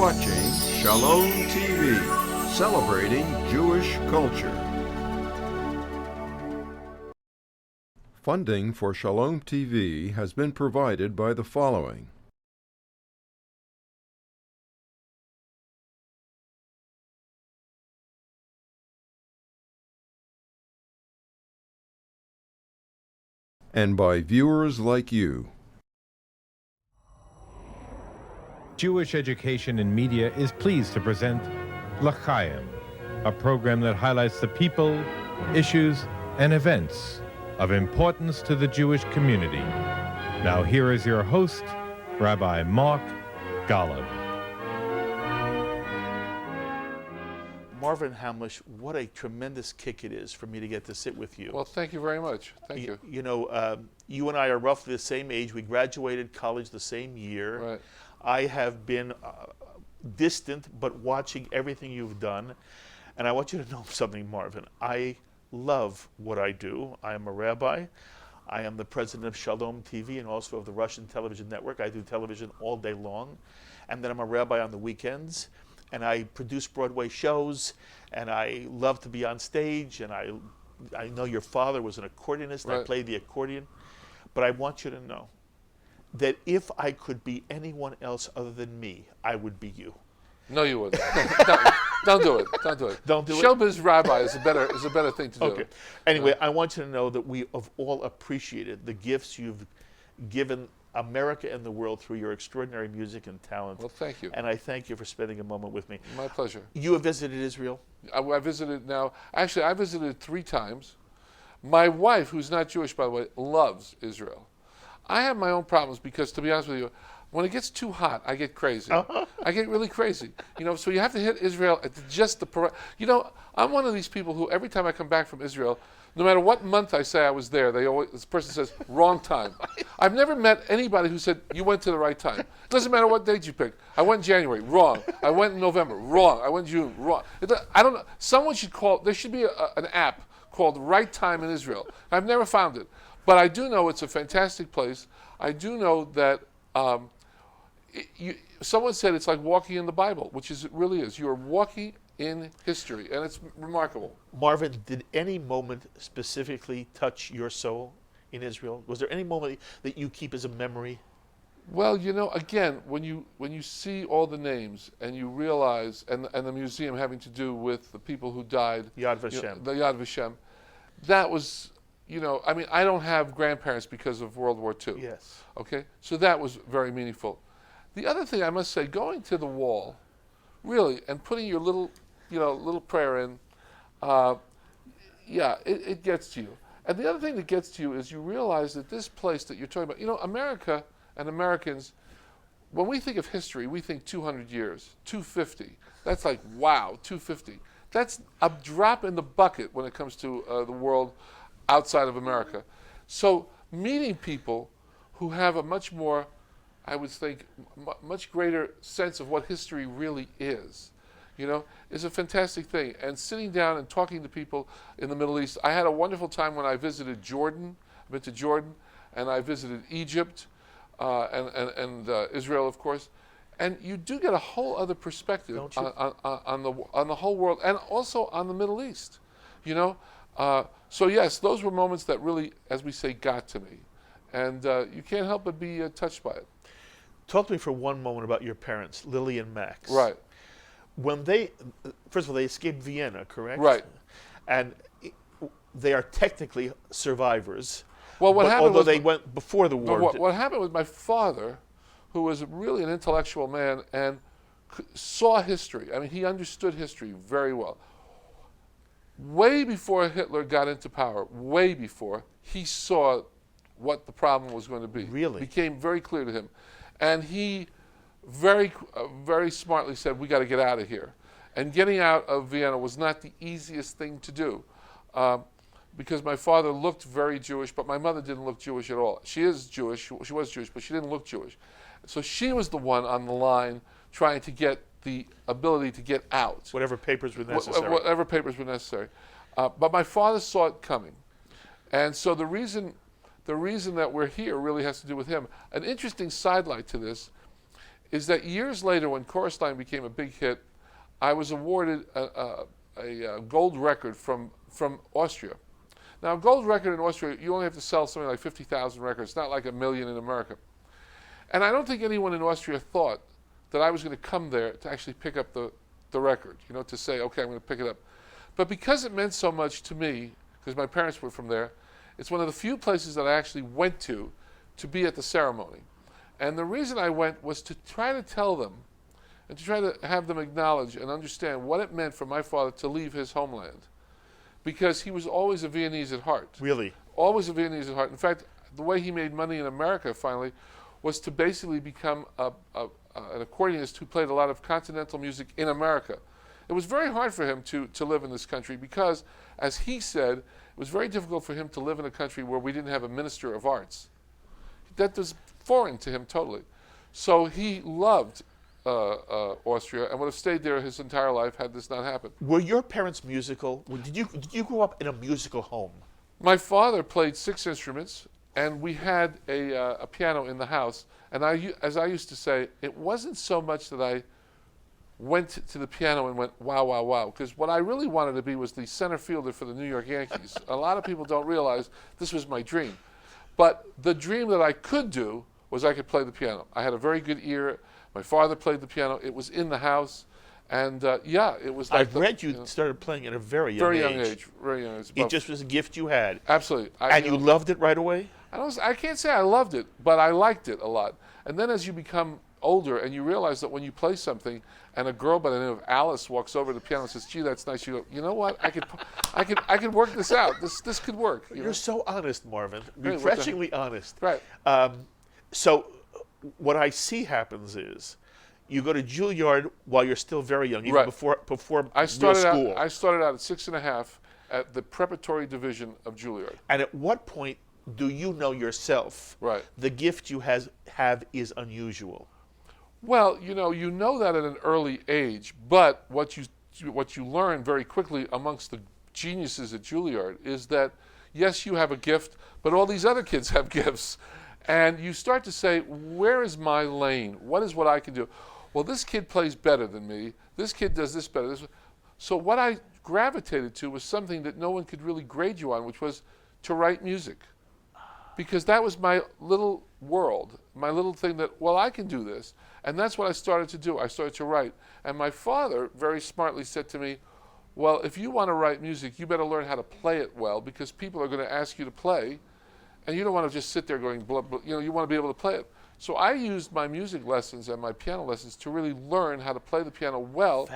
watching Shalom TV, celebrating Jewish culture. Funding for Shalom TV has been provided by the following. And by viewers like you. Jewish Education in Media is pleased to present L'Chaim, a program that highlights the people, issues, and events of importance to the Jewish community. Now here is your host, Rabbi Mark Golub. Marvin Hamlisch, what a tremendous kick it is for me to get to sit with you. Well, thank you very much. Thank you. You know, you and I are roughly the same age. We graduated college the same year. Right. I have been distant, but watching everything you've done. And I want you to know something, Marvin. I love what I do. I am a rabbi. I am the president of Shalom TV and also of the Russian television network. I do television all day long. And then I'm a rabbi on the weekends. And I produce Broadway shows. And I love to be on stage. And I know your father was an accordionist. Right. I played the accordion. But I want you to know that if I could be anyone else other than me, I would be you. No, you wouldn't. Don't do it. Don't do it. Don't do it? Showbiz rabbi is a better thing to do. Okay. Anyway, I want you to know that we have all appreciated the gifts you've given America and the world through your extraordinary music and talent. Well, thank you. And I thank you for spending a moment with me. My pleasure. You have visited Israel? I visited now. Actually, I visited 3 times. My wife, who's not Jewish, by the way, loves Israel. I have my own problems because, to be honest with you, when it gets too hot, I get crazy. I get really crazy. You know, so you have to hit Israel at just the. You know, I'm one of these people who every time I come back from Israel, no matter what month I say I was there, this person says wrong time. I've never met anybody who said you went to the right time. It doesn't matter what date you picked. I went in January, wrong. I went in November, wrong. I went in June, wrong. I don't know. Someone should call. There should be an app called Right Time in Israel. I've never found it. But I do know it's a fantastic place. I do know that someone said it's like walking in the Bible, which it really is. You are walking in history, and it's remarkable. Marvin, did any moment specifically touch your soul in Israel? Was there any moment that you keep as a memory? Well, you know, again, when you see all the names and you realize, and the museum having to do with the people who died, Yad Vashem. The Yad Vashem, that was. You know, I mean, I don't have grandparents because of World War II. Yes. Okay? So that was very meaningful. The other thing I must say, going to the wall, really, and putting your little prayer in, it gets to you. And the other thing that gets to you is you realize that this place that you're talking about, you know, America and Americans, when we think of history, we think 200 years, 250. That's like, wow, 250. That's a drop in the bucket when it comes to the world outside of America. So meeting people who have a much more, I would think, much greater sense of what history really is, you know, is a fantastic thing. And sitting down and talking to people in the Middle East. I had a wonderful time when I visited Jordan. I've been to Jordan, and I visited Egypt and Israel, of course. And you do get a whole other perspective on the whole world, and also on the Middle East, you know. So yes, those were moments that really, as we say, got to me. And you can't help but be touched by it. Talk to me for one moment about your parents, Lily and Max. Right. When they, first of all, they escaped Vienna, correct? Right. And they are technically survivors. Well, what happened although was they went before the war. What happened was my father, who was really an intellectual man and saw history. I mean, he understood history very well. Way before Hitler got into power, way before, he saw what the problem was going to be. Really? It became very clear to him. And he very smartly said, we got to get out of here. And getting out of Vienna was not the easiest thing to do because my father looked very Jewish, but my mother didn't look Jewish at all. She is Jewish, she was Jewish, but she didn't look Jewish. So she was the one on the line trying to get the ability to get out. Whatever papers were necessary. Whatever papers were necessary. But my father saw it coming. And so the reason that we're here really has to do with him. An interesting sidelight to this is that years later, when Chorus Line became a big hit, I was awarded a gold record from Austria. Now, a gold record in Austria, you only have to sell something like 50,000 records, not like 1 million in America. And I don't think anyone in Austria thought that I was going to come there to actually pick up the record, you know, to say, okay, I'm going to pick it up. But because it meant so much to me, because my parents were from there, it's one of the few places that I actually went to be at the ceremony. And the reason I went was to try to tell them and to try to have them acknowledge and understand what it meant for my father to leave his homeland. Because he was always a Viennese at heart. Really? Always a Viennese at heart. In fact, the way he made money in America finally was to basically become an accordionist who played a lot of continental music in America. It was very hard for him to live in this country because, as he said, it was very difficult for him to live in a country where we didn't have a minister of arts. That was foreign to him totally. So he loved Austria and would have stayed there his entire life had this not happened. Were your parents musical? Did you grow up in a musical home? My father played 6 instruments, and we had a piano in the house. And as I used to say, it wasn't so much that I went to the piano and went, wow, wow, wow. Because what I really wanted to be was the center fielder for the New York Yankees. A lot of people don't realize this was my dream. But the dream that I could do was I could play the piano. I had a very good ear. My father played the piano. It was in the house. And yeah, it was like I've read you started playing at a very young age. Very young age. It just was a gift you had. Absolutely. And you loved it right away? I can't say I loved it, but I liked it a lot. And then as you become older and you realize that when you play something and a girl by the name of Alice walks over to the piano and says, gee, that's nice, you go, you know what, I could work this out. This could work. You're so honest, Marvin. Right, Refreshingly honest. Right. So what I see happens is you go to Juilliard while you're still very young, even Right. before I started school. I started out at 6.5 at the preparatory division of Juilliard. And at what point do you know yourself Right. the gift you have is unusual? Well, you know that at an early age, but what you learn very quickly amongst the geniuses at Juilliard is that, yes, you have a gift, but all these other kids have gifts. And you start to say, where is my lane? What is what I can do? Well, this kid plays better than me. This kid does this better. So what I gravitated to was something that no one could really grade you on, which was to write music. Because that was my little world, my little thing that, well, I can do this. And that's what I started to do. I started to write. And my father very smartly said to me, well, if you want to write music, you better learn how to play it well, because people are going to ask you to play, and you don't want to just sit there going, blah, blah, you want to be able to play it. So I used my music lessons and my piano lessons to really learn how to play the piano well,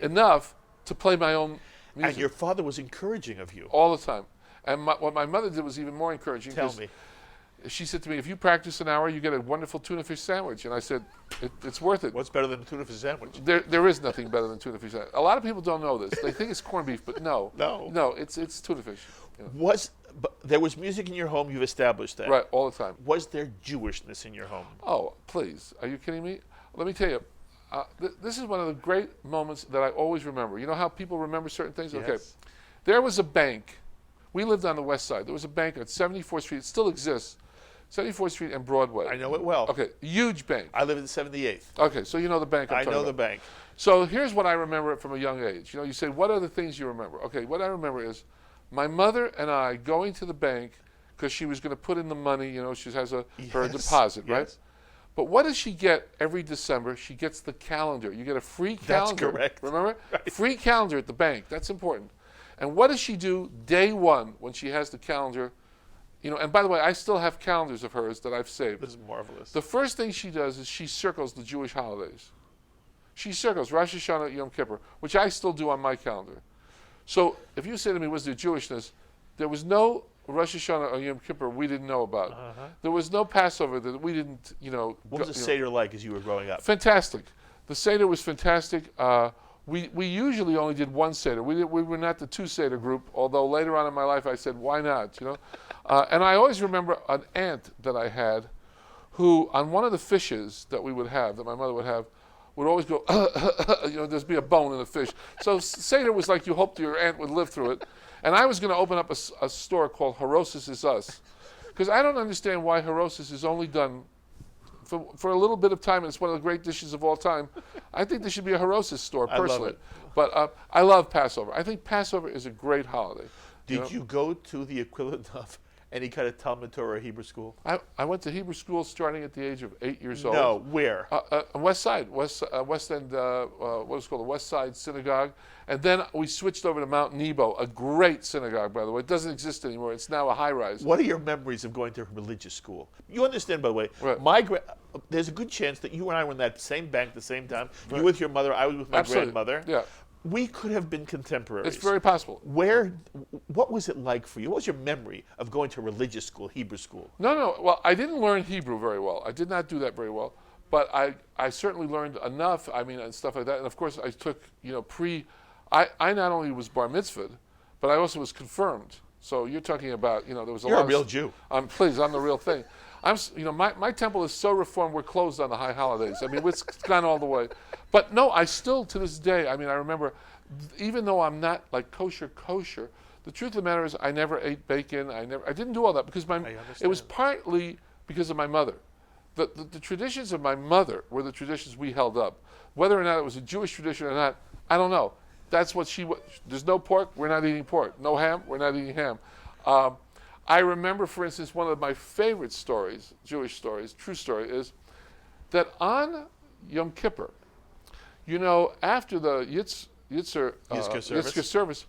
enough to play my own music. And your father was encouraging of you. All the time. And what my mother did was even more encouraging. Tell me. She said to me, if you practice an hour, you get a wonderful tuna fish sandwich. And I said, it's worth it. What's better than a tuna fish sandwich? There is nothing better than tuna fish sandwich. A lot of people don't know this. They think it's corned beef, but no. No, it's tuna fish. But there was music in your home, you've established that. Right, all the time. Was there Jewishness in your home? Oh, please. Are you kidding me? Let me tell you, this is one of the great moments that I always remember. You know how people remember certain things? Yes. Okay. There was a bank. We lived on the west side. There was a bank at 74th Street. It still exists. 74th Street and Broadway. I know it well. Okay, huge bank. I live in 78th. Okay, so you know the bank I know the bank. So here's what I remember from a young age. You say, what are the things you remember? Okay, what I remember is my mother and I going to the bank because she was going to put in the money. She has her deposit, right? Yes. But what does she get every December? She gets the calendar. You get a free calendar. That's correct. Remember? Right. Free calendar at the bank. That's important. And what does she do day one when she has the calendar? And by the way, I still have calendars of hers that I've saved. This is marvelous. The first thing she does is she circles the Jewish holidays. She circles Rosh Hashanah, Yom Kippur, which I still do on my calendar. So if you say to me, was there Jewishness? There was no Rosh Hashanah or Yom Kippur we didn't know about. There was no Passover that we didn't, What was the Seder like as you were growing up? Fantastic. The Seder was fantastic. We usually only did one Seder. We were not the 2 Seder group, although later on in my life I said, why not, And I always remember an aunt that I had who, on one of the fishes that we would have, that my mother would have, would always go, there'd be a bone in the fish. So Seder was like you hoped your aunt would live through it. And I was going to open up a store called Harosis Is Us. Because I don't understand why Harosis is only done for a little bit of time, and it's one of the great dishes of all time. I think there should be a Harosis store, personally. I love it. But I love Passover. I think Passover is a great holiday. Did you go to the equivalent of any kind of Talmud Torah or Hebrew school? I went to Hebrew school starting at the age of 8 years old. No, where? West Side, West End, what is called the West Side Synagogue. And then we switched over to Mount Nebo, a great synagogue, by the way. It doesn't exist anymore. It's now a high-rise. What are your memories of going to religious school? You understand, by the way, Right. there's a good chance that you and I were in that same bank at the same time. Right. You with your mother, I was with my Absolutely. grandmother. Yeah. We could have been contemporaries. It's very possible. What was it like for you? What was your memory of going to religious school, Hebrew school? No. Well, I didn't learn Hebrew very well. I did not do that very well. But I certainly learned enough, and stuff like that. And of course, I took, I not only was bar mitzvahed, but I also was confirmed. So you're talking about, there was a You're lot a real Jew. Please, I'm the real thing. My temple is so reformed, we're closed on the high holidays. It's gone all the way. But no, I still, to this day, I remember, even though I'm not like kosher, the truth of the matter is I never ate bacon. I didn't do all that because it was partly because of my mother. The traditions of my mother were the traditions we held up. Whether or not it was a Jewish tradition or not, I don't know. That's what there's no pork, we're not eating pork. No ham, we're not eating ham. I remember, for instance, one of my favorite stories, Jewish stories, true story, is that on Yom Kippur, after the Yitzhak service,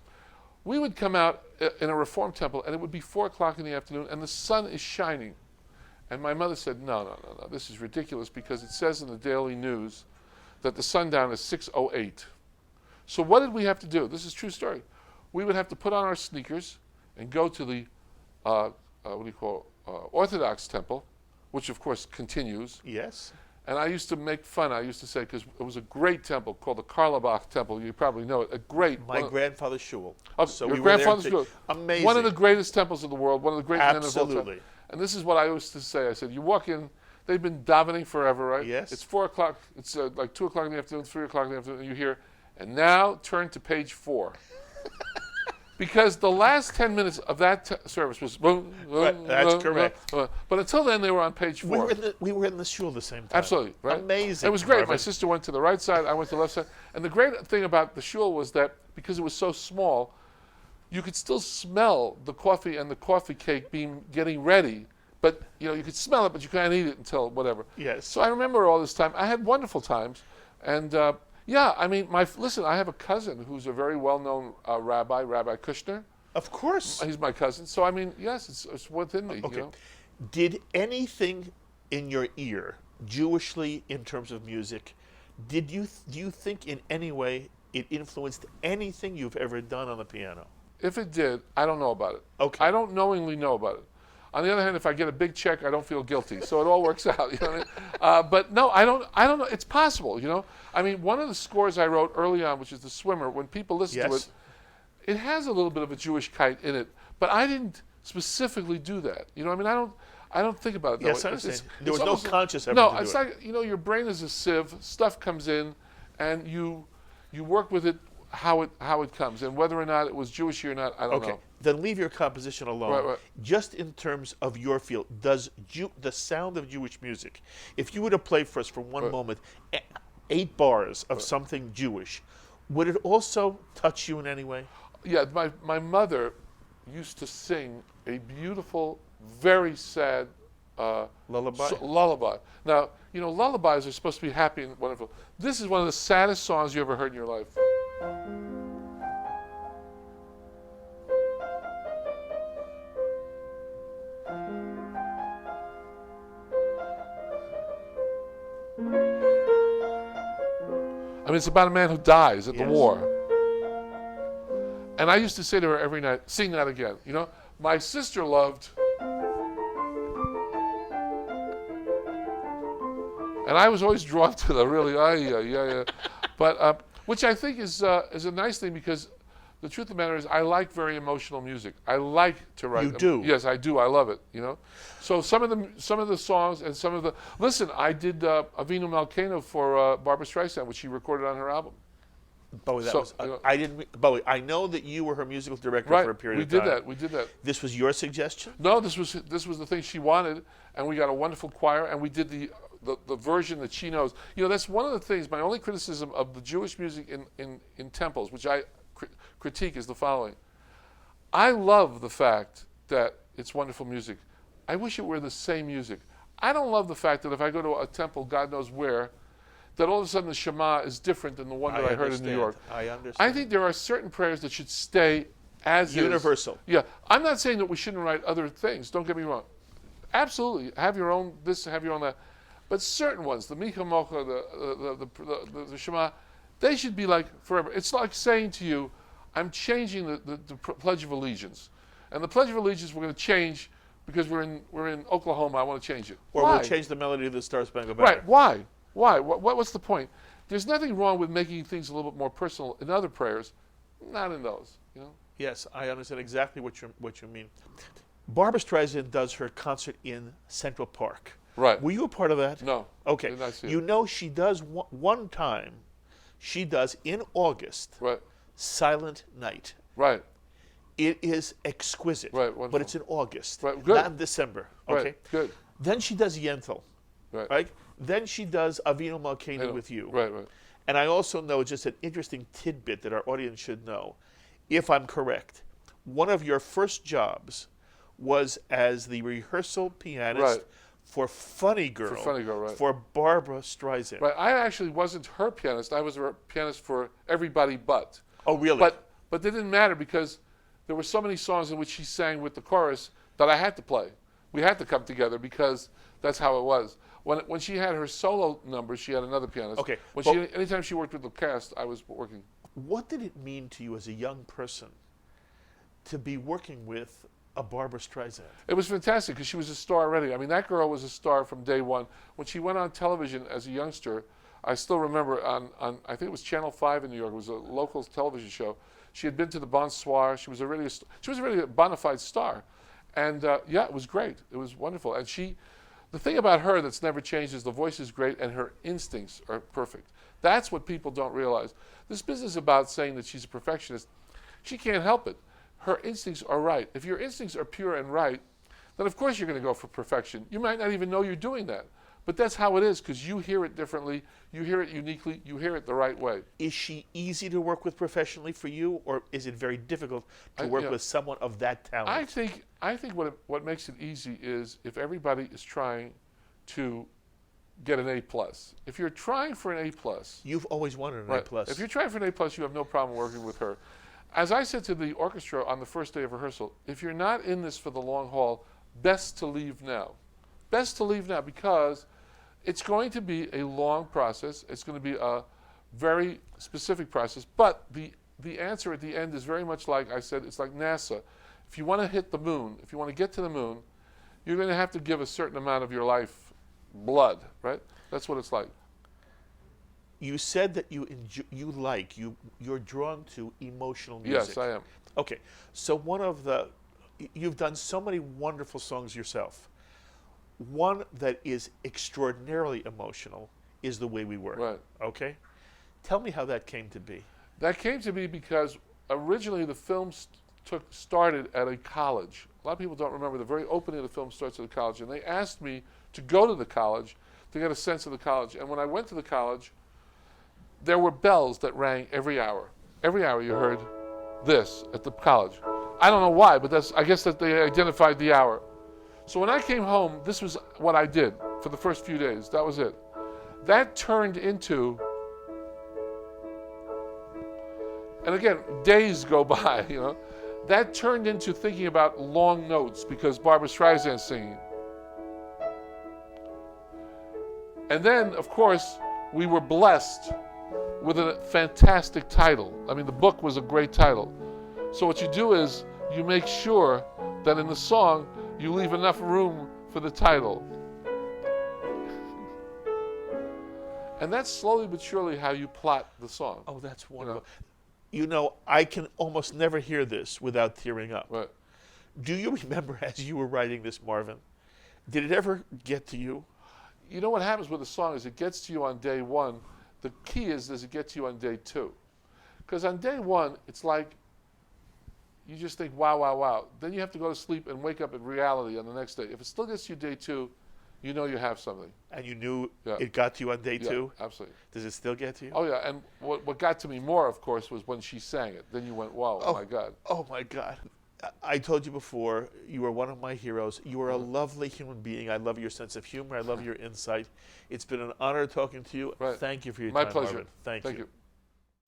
we would come out in a Reform temple, and it would be 4 o'clock in the afternoon, and the sun is shining. And my mother said, no, this is ridiculous, because it says in the Daily News that the sundown is 6:08. So what did we have to do? This is a true story. We would have to put on our sneakers and go to the Orthodox temple, which of course continues. Yes. And I used to make fun. I used to say, because it was a great temple called the Karlbach Temple. You probably know it. My grandfather's shul. So your grandfather's shul. Amazing. One of the greatest temples in the world. One of the great men of all time. Absolutely. And this is what I used to say. I said, you walk in. They've been davening forever, right? Yes. It's 4 o'clock. It's like 2 o'clock in the afternoon, 3 o'clock in the afternoon. And you hear, and now turn to page 4. Because the last 10 minutes of that service was... That's correct. But until then, they were on page 4. We were in the shul at the same time. Absolutely. Right? Amazing. It was great. Marvin. My sister went to the right side. I went to the left side. And the great thing about the shul was that because it was so small, you could still smell the coffee and the coffee cake getting ready. But, you could smell it, but you can't eat it until whatever. Yes. So I remember all this time. I had wonderful times. And... listen, I have a cousin who's a very well-known rabbi, Rabbi Kushner. Of course. He's my cousin. So, yes, it's within me. Okay. Did anything in your ear, Jewishly in terms of music, do you think in any way it influenced anything you've ever done on the piano? If it did, I don't know about it. Okay. I don't knowingly know about it. On the other hand, if I get a big check, I don't feel guilty. So it all works out. You know what I mean? But no, I don't know. It's possible. One of the scores I wrote early on, which is The Swimmer, when people listen to it, it has a little bit of a Jewish kite in it. But I didn't specifically do that. I don't think about it that yes, way. I understand. There was no conscious effort to do it. No, it's like, your brain is a sieve. Stuff comes in, and you work with it how it comes. And whether or not it was Jewish or not, I don't know. Then leave your composition alone. Right. Just in terms of your field, does the sound of Jewish music, if you were to play for us for one moment 8 bars of something Jewish, would it also touch you in any way? Yeah, my mother used to sing a beautiful, very sad Lullaby? Lullaby. Now, lullabies are supposed to be happy and wonderful. This is one of the saddest songs you ever heard in your life. It's about a man who dies at the war. And I used to say to her every night, sing that again. My sister loved... And I was always drawn to the really, But, which I think is a nice thing, because the truth of the matter is I like very emotional music. I like to write. You do? Yes, I do. I love it, So some of the songs and some of the... Listen, I did Avinu Malkeinu for Barbra Streisand, which she recorded on her album. Bowie, I know that you were her musical director for a period of time. We did that. This was your suggestion? No, this was the thing she wanted, and we got a wonderful choir, and we did the version that she knows. You know, that's one of the things, my only criticism of the Jewish music in temples, which I critique, is the following. I love the fact that it's wonderful music. I wish it were the same music. I don't love the fact that if I go to a temple, God knows where, that all of a sudden the Shema is different than the one that I heard in New York. I understand. I think there are certain prayers that should stay as universal. Is. Yeah, I'm not saying that we shouldn't write other things. Don't get me wrong. Absolutely, have your own this, have your own that. But certain ones, the Micha Mocha, the Shema, they should be like forever. It's like saying to you, I'm changing the Pledge of Allegiance, and the Pledge of Allegiance we're going to change because we're in Oklahoma. I want to change it. Or Why? we'll change the melody of the Star Spangled Banner. Right? Why? Why? What's the point? There's nothing wrong with making things a little bit more personal in other prayers, not in those. You know. Yes, I understand exactly what you mean. Barbra Streisand does her concert in Central Park. Right. Were you a part of that? No. Okay. Did not see You it. know she does one time. She does in August. Right. Silent Night. Right. It is exquisite. Right, wonderful. But it's in August. Right, good. Not in December. Okay. Right. Good. Then she does Yentl. Right. Then she does Avinu Malkeinu with you. Right. Right. And I also know just an interesting tidbit that our audience should know, if I'm correct. One of your first jobs was as the rehearsal pianist Right. for Funny Girl. For Funny Girl, right. For Barbra Streisand. Right. I actually wasn't her pianist. I was her pianist for Everybody But. Oh, really? But it didn't matter because there were so many songs in which she sang with the chorus that I had to play. We had to come together because that's how it was. When she had her solo numbers, she had another pianist. Okay, Anytime she worked with the cast, I was working. What did it mean to you as a young person to be working with a Barbra Streisand? It was fantastic because she was a star already. I mean, that girl was a star from day one. When she went on television as a youngster, I still remember on I think it was Channel 5 in New York. It was a local television show. She had been to the Bonsoir. She was already a bona fide star. And yeah, it was great. It was wonderful. And the thing about her that's never changed is the voice is great and her instincts are perfect. That's what people don't realize. This business about saying that she's a perfectionist, she can't help it. Her instincts are right. If your instincts are pure and right, then of course you're going to go for perfection. You might not even know you're doing that. But that's how it is because you hear it differently, you hear it uniquely, you hear it the right way. Is she easy to work with professionally for you, or is it very difficult to work with someone of that talent? I think what makes it easy is if everybody is trying to get an A+. If you're trying for an A+. You've always wanted an right. A+. If you're trying for an A+, you have no problem working with her. As I said to the orchestra on the first day of rehearsal, if you're not in this for the long haul, best to leave now. Best to leave now because it's going to be a long process. It's going to be a very specific process. But the answer at the end is very much like I said, it's like NASA. If you want to hit the moon, if you want to get to the moon, you're going to have to give a certain amount of your life blood, right? That's what it's like. You said that you're drawn to emotional music. Yes, I am. Okay, so you've done so many wonderful songs yourself. One that is extraordinarily emotional is The Way We Were. Right. Okay? Tell me how that came to be. That came to be because originally the film started at a college. A lot of people don't remember the very opening of the film starts at a college, and they asked me to go to the college to get a sense of the college. And when I went to the college, there were bells that rang every hour. Every hour you heard this at the college. I don't know why, but I guess that they identified the hour. So when I came home, this was what I did for the first few days. That was it. That turned into, and again, days go by, you know. That turned into thinking about long notes because Barbra Streisand's singing. And then, of course, we were blessed with a fantastic title. I mean, the book was a great title. So what you do is you make sure that in the song you leave enough room for the title. And that's slowly but surely how you plot the song. Oh, that's wonderful. You know, I can almost never hear this without tearing up. Right. Do you remember as you were writing this, Marvin, did it ever get to you? You know what happens with a song is it gets to you on day one. The key is, does it get to you on day two? Because on day one, it's like you just think, wow, wow, wow. Then you have to go to sleep and wake up in reality on the next day. If it still gets to you day two, you know you have something. And you knew Yeah. it got to you on day Yeah, two? absolutely. Does it still get to you? Oh yeah, and what got to me more, of course, was when she sang it. Then you went, wow, oh my God. Oh my God. I told you before, you are one of my heroes. You are a lovely human being. I love your sense of humor. I love your insight. It's been an honor talking to you. Right. Thank you for your My time, pleasure. Marvin. Thank you.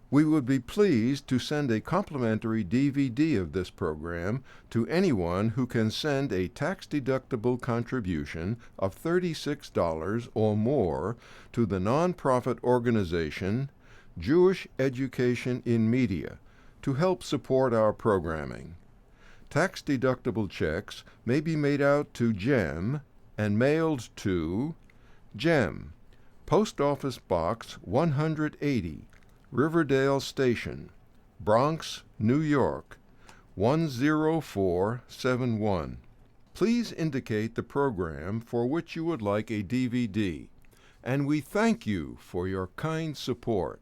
We would be pleased to send a complimentary DVD of this program to anyone who can send a tax-deductible contribution of $36 or more to the nonprofit organization Jewish Education in Media to help support our programming. Tax-deductible checks may be made out to GEM and mailed to GEM, Post Office Box 180, Riverdale Station, Bronx, New York, 10471. Please indicate the program for which you would like a DVD, and we thank you for your kind support.